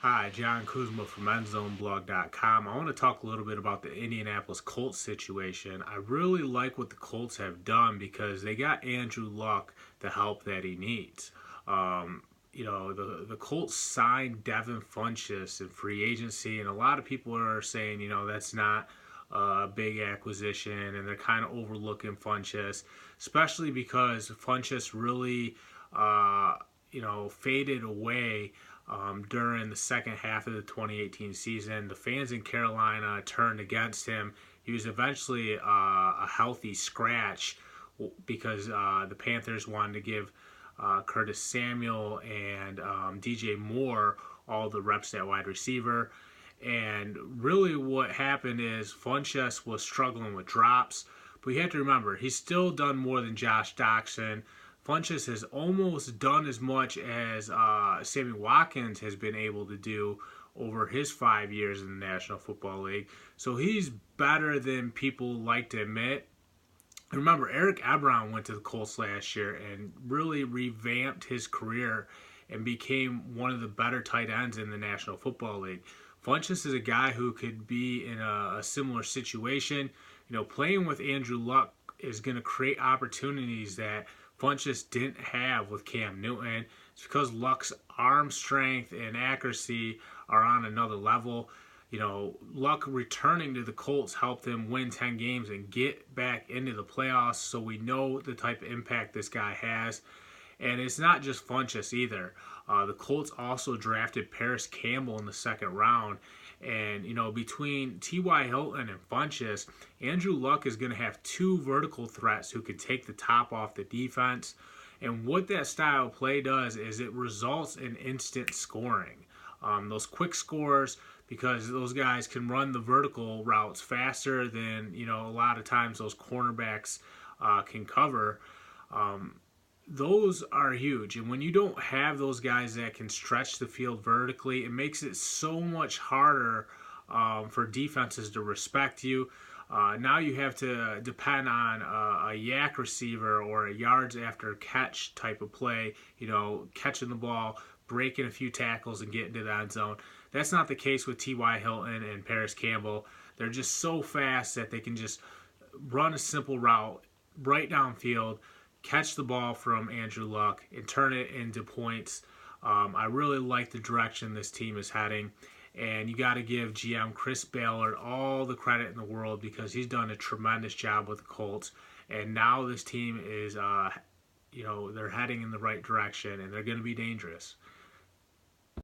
Hi, John Kuzma from EndZoneBlog.com. I want to talk a little bit about the Indianapolis Colts situation. I really like what the Colts have done because they got Andrew Luck the help that he needs. The Colts signed Devin Funchess in free agency, and a lot of people are saying, that's not a big acquisition, and they're kind of overlooking Funchess, especially because Funchess really, faded away during the second half of the 2018 season. The fans in Carolina turned against him. He was eventually a healthy scratch because the Panthers wanted to give Curtis Samuel and DJ Moore all the reps at wide receiver. And really what happened is Funchess was struggling with drops. But you have to remember, he's still done more than Josh Doctson. Funchess has almost done as much as Sammy Watkins has been able to do over his 5 years in the National Football League. So he's better than people like to admit. Remember, Eric Ebron went to the Colts last year and really revamped his career and became one of the better tight ends in the National Football League. Funchess is a guy who could be in a similar situation. Playing with Andrew Luck is going to create opportunities that Funchess didn't have with Cam Newton. It's because Luck's arm strength and accuracy are on another level. Luck returning to the Colts helped them win 10 games and get back into the playoffs, so we know the type of impact this guy has. And it's not just Funchess either. The Colts also drafted Paris Campbell in the second round. And, between T.Y. Hilton and Funchess, Andrew Luck is going to have two vertical threats who can take the top off the defense. And what that style of play does is it results in instant scoring. Those quick scores, because those guys can run the vertical routes faster than, a lot of times those cornerbacks can cover. Those are huge. And when you don't have those guys that can stretch the field vertically, it makes it so much harder for defenses to respect you. Now you have to depend on a yak receiver or a yards after catch type of play, catching the ball, breaking a few tackles, and getting to the end zone. That's not the case with T.Y. Hilton and Paris Campbell. They're just so fast that they can just run a simple route right downfield, catch the ball from Andrew Luck, and turn it into points. I really like the direction this team is heading. And you got to give GM Chris Ballard all the credit in the world because he's done a tremendous job with the Colts. And now this team is, they're heading in the right direction and they're going to be dangerous.